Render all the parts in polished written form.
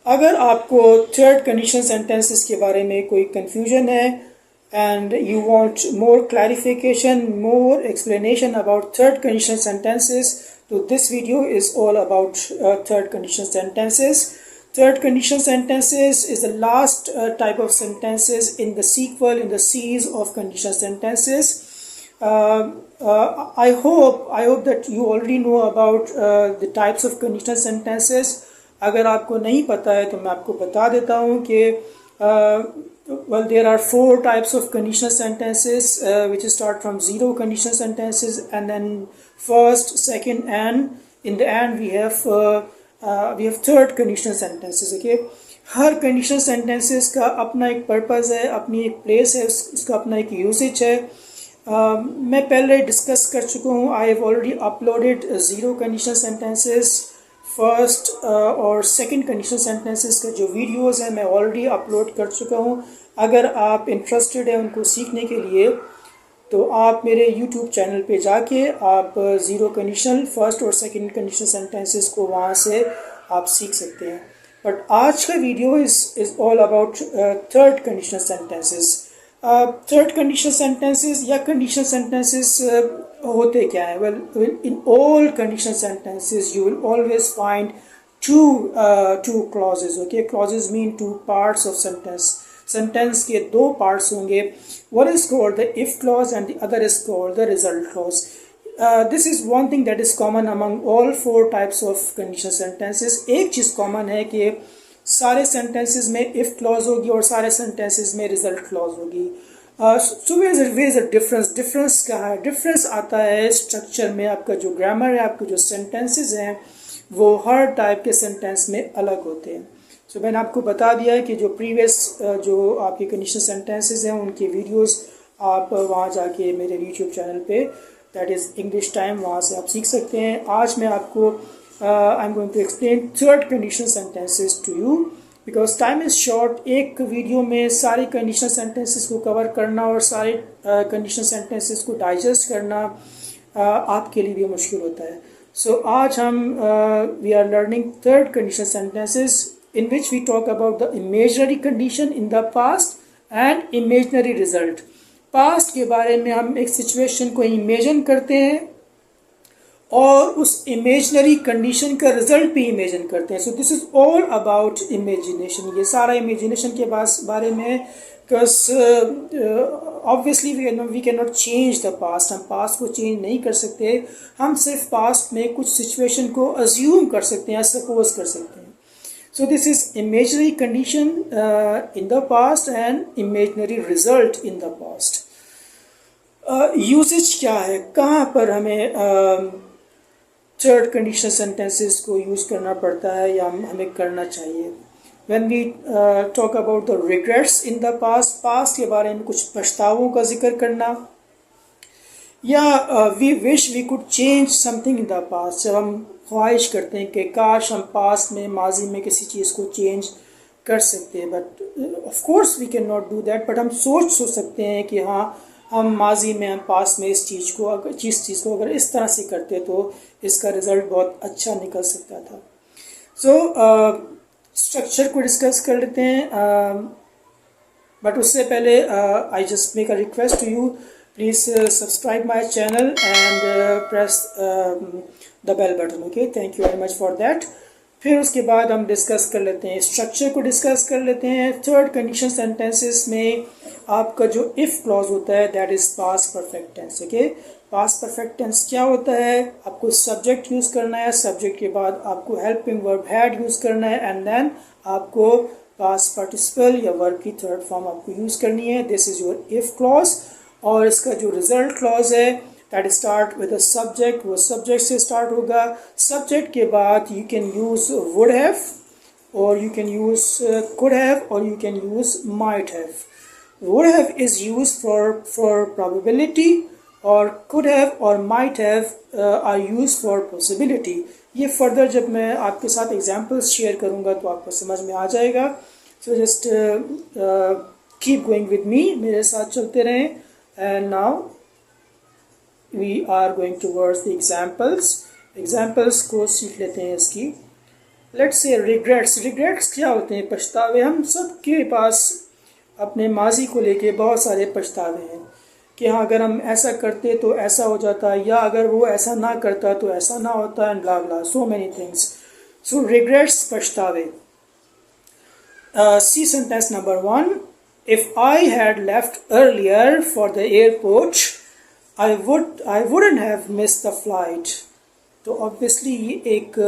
अगर आपको third condition sentences के बारे में कोई कंफ्यूजन है and you want more clarification, more explanation about third condition sentences, so this video is all about third condition sentences. Third condition sentences is the last type of sentences in the sequel, in the series of conditional sentences. I hope that you already know about the types of conditional sentences. अगर आपको नहीं पता है तो मैं आपको बता देता हूँ कि well, there are 4 types of conditional sentences which start from 0 conditional sentences and then first, second, and in the end we have third conditional sentences. Okay, her conditional sentences का अपना एक purpose है, अपनी एक place है, उसका अपना एक usage है. मैं पहले डिस्कस कर चुका हूँ. I have already uploaded 0 conditional sentences, first और सेकंड कंडीशनल सेंटेंसेस का जो वीडियोस हैं मैं ऑलरेडी अपलोड कर चुका हूँ. अगर आप इंटरेस्टेड हैं उनको सीखने के लिए तो आप मेरे यूट्यूब चैनल पे जाके आप 0 कंडीशनल फर्स्ट और सेकंड कंडीशनल सेंटेंसेस को वहाँ से आप सीख सकते हैं. बट आज का video is all about third conditional sentences. Third conditional sentences या कंडीशनल सेंटेंसेस होते क्या है? Well, in all conditional sentences you will always find two clauses. Okay, clauses mean 2 parts of sentence. Sentence के 2 parts होंगे. One is called the if clause and the other is called the result clause. This is one thing that is common among all 4 types of conditional sentences. एक चीज़ common है कि सारे sentences में if clause होगी और सारे sentences में result clause होगी. So where is the difference? Difference कहाँ है? Difference आता है structure में. आपका जो grammar है, आपके जो sentences हैं वो हर टाइप के सेंटेंस में अलग होते हैं. सो मैंने आपको बता दिया है कि जो प्रीवियस जो आपके कंडीशनल सेंटेंसेस हैं उनके वीडियोस आप वहाँ जाके मेरे यूट्यूब चैनल पे दैट इज़ इंग्लिश टाइम वहाँ से आप सीख सकते हैं. आज मैं आपको I am going to explain third conditional sentences to you because time is short. एक वीडियो में सारी कंडीशनल सेंटेंसेस को कवर करना और सारे कंडीशनल सेंटेंसेस को डाइजेस्ट करना आपके लिए भी मुश्किल होता है. So आज हम we are learning third conditional sentences in which we talk about the imaginary condition in the past and imaginary result. Past के बारे में हम एक situation को imagine करते हैं और उस imaginary condition का result भी imagine करते हैं. So this is all about imagination. ये सारा imagination के बारे में because obviously we cannot change the past. हम past को change नहीं कर सकते. हम सिर्फ past में कुछ situation को assume कर सकते हैं, suppose कर सकते हैं. So this is imaginary condition in the past and imaginary result in the past. Usage क्या है? कहाँ पर हमें third conditional sentences को use करना पड़ता है या हमें करना चाहिए? When we talk about the regrets in the past के बारे में कुछ पछतावों का जिक्र करना या we wish we could change something in the past. जब हम ख्वाहिश करते हैं कि काश हम पास्ट में माजी में किसी चीज़ को चेंज कर सकते हैं, but of course we can not do that. But हम सोच सकते हैं कि हाँ हम माजी में हम पास्ट में इस चीज़ को अगर इस तरह से करते तो इसका रिज़ल्ट बहुत अच्छा निकल सकता था. सो स्ट्रक्चर को डिस्कस कर लेते हैं. बट उससे पहले I just make a request to you, please subscribe my channel and press the bell button. Okay, thank you very much for that. फिर उसके बाद हम डिस्कस कर लेते हैं, स्ट्रक्चर को डिस्कस कर लेते हैं. थर्ड कंडीशन सेंटेंसेस में आपका जो इफ़ क्लॉज होता है that is past perfect tense. Okay, past perfect tense क्या होता है? आपको सब्जेक्ट यूज़ करना है, सब्जेक्ट के बाद आपको हेल्पिंग वर्ब हैड यूज़ करना है एंड देन आपको पास्ट पार्टिसिपल या वर्ब की थर्ड फॉर्म आपको यूज़ करनी है. This is your if clause. और इसका जो रिजल्ट क्लॉज है that start with a subject, वो सब्जेक्ट से स्टार्ट होगा. सब्जेक्ट के बाद you can use would have और you can use could have और you can use might have. Would have is use for probability और could have और might have are used for possibility. ये further जब मैं आपके साथ एग्जांपल्स शेयर करूँगा तो आपको समझ में आ जाएगा. So just keep going with me, मेरे साथ चलते रहें. And now we are going towards the examples को सीख लेते हैं इसकी. लेट्स से रिग्रेट्स क्या होते हैं? पछतावे। हम सब के पास अपने माजी को लेके बहुत सारे पछतावे हैं कि हाँ, अगर हम ऐसा करते तो ऐसा हो जाता, या अगर वो ऐसा ना करता तो ऐसा ना होता, and blah blah, so many things. So regrets, पछतावे। See sentence number 1. If I had left earlier for the airport, I wouldn't have missed the flight. तो ऑब्वियसली ये एक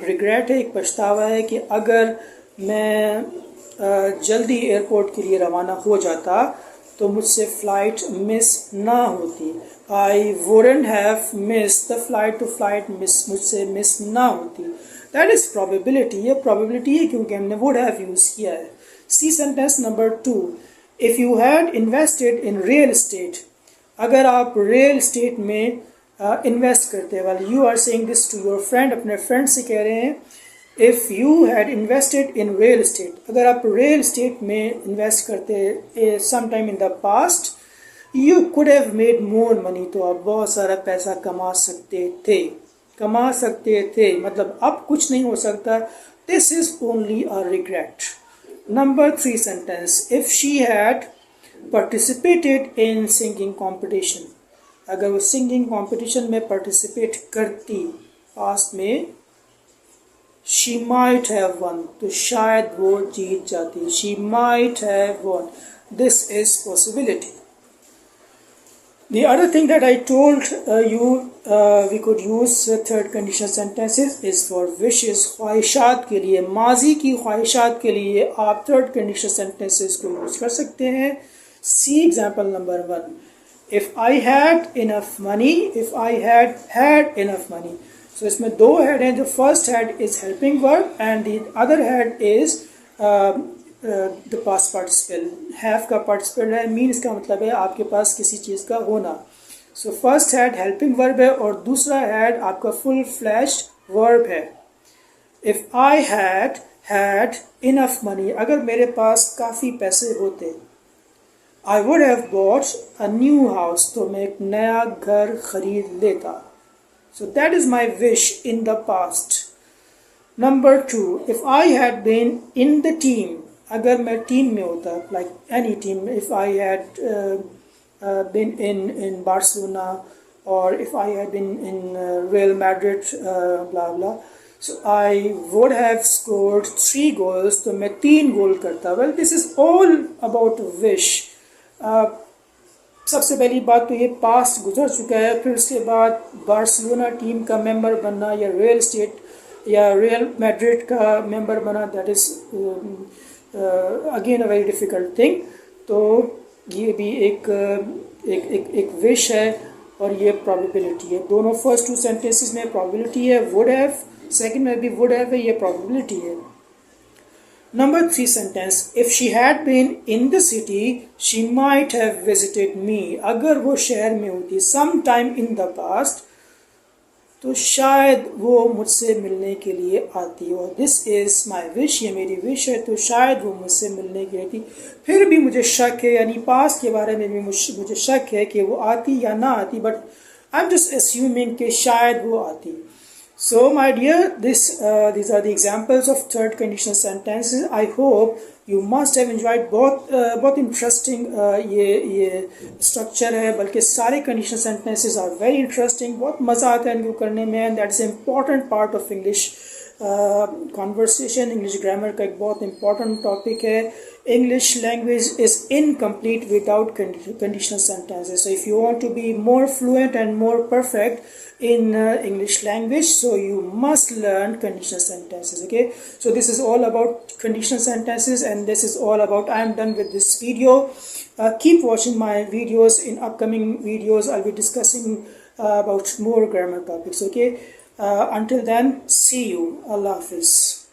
रिग्रेट है, एक पछतावा है कि अगर मैं जल्दी एयरपोर्ट के लिए रवाना हो जाता तो मुझसे फ़्लाइट मिस ना होती। I wouldn't have miss the flight, to flight miss, मुझसे मिस ना होती। That is probability. ये प्रोबेबिलिटी है क्योंकि हमने वुड हैव यूज़ किया है। See sentence number 2. If you had invested in real estate, अगर आप रियल इस्टेट में इन्वेस्ट करते हैं, well you are saying this to your friend, अपने फ्रेंड से कह रहे हैं। If you had invested in real estate, अगर आप रियल इस्टेट में इन्वेस्ट करते some time in the past, you could have made more money, तो आप बहुत सारा पैसा कमा सकते थे, मतलब अब कुछ नहीं हो सकता। This is only a regret. Number 3 sentence. If she had participated in singing competition, अगर वो सिंगिंग कॉम्पिटिशन में पार्टिसिपेट करती पास्ट में, शी माइट हैव वन, तो शायद वो जीत जाती। She might have one, this is possibility. The other thing that I told you we could use third conditional sentences is for wishes, ख्वाहिशात के लिए, माजी की ख्वाहिशात के लिए आप third conditional sentences को यूज कर सकते हैं। See example number 1. If I had enough money, if I had enough money. So इसमें दो had हैं। The first had is helping verb and the other had is the past participle. Have का participle है, means का मतलब है आपके पास किसी चीज़ का होना। So first had helping verb है और दूसरा हैड आपका फुल फ्लैश्ड वर्ब है। If I had enough money, अगर मेरे पास काफ़ी पैसे होते, आई would have bought a new house, तो मैं एक नया घर खरीद लेता। So that is my wish in the past. Number 2. If I had been in the team, अगर मैं टीम में होता, like any team, if I had been in Barcelona और if I had been in Real Madrid, blah blah, so I would have scored 3 goals, तो मैं 3 goal करता। Well this is all about wish. सबसे पहली बात तो ये past गुजर चुका है, फिर उसके बाद बार्सिलोना टीम का मेंबर बनना या रियल स्टेट या रियल मैड्रिड का मेंबर बना, that is again a very difficult thing. तो ये भी एक विश है और ये प्रोबेबिलिटी है। दोनों फर्स्ट 2 सेंटेंसेस में प्रोबेबिलिटी है, वुड हैव, सेकंड में भी वुड हैव है, ये प्रोबेबिलिटी है। Number 3 sentence. If she had been in the city she might have visited me, अगर वो शहर में होती some time in the past, तो शायद वो मुझसे मिलने के लिए आती। और दिस इज़ माई विश, ये मेरी विश है, तो शायद वो मुझसे मिलने के लिए आती। फिर भी मुझे शक है, यानी पास्ट के बारे में भी मुझे शक है कि वो आती या ना आती, but I am just assuming कि शायद वो आती। So my dear, these are the examples of third conditional sentences. I hope you must have enjoyed बहुत interesting ये structure है, बल्कि सारे conditional sentences are very interesting, बहुत मज़ा आता है इनको करने में, and that is an important part of English conversation. English grammar का एक बहुत important topic है। English language is incomplete without conditional sentences. So if you want to be more fluent and more perfect in English language, so you must learn conditional sentences. Okay, so this is all about conditional sentences, and this is all about, I am done with this video. Keep watching my videos. In upcoming videos I'll be discussing about more grammar topics. Okay, until then, see you. Allah Hafiz.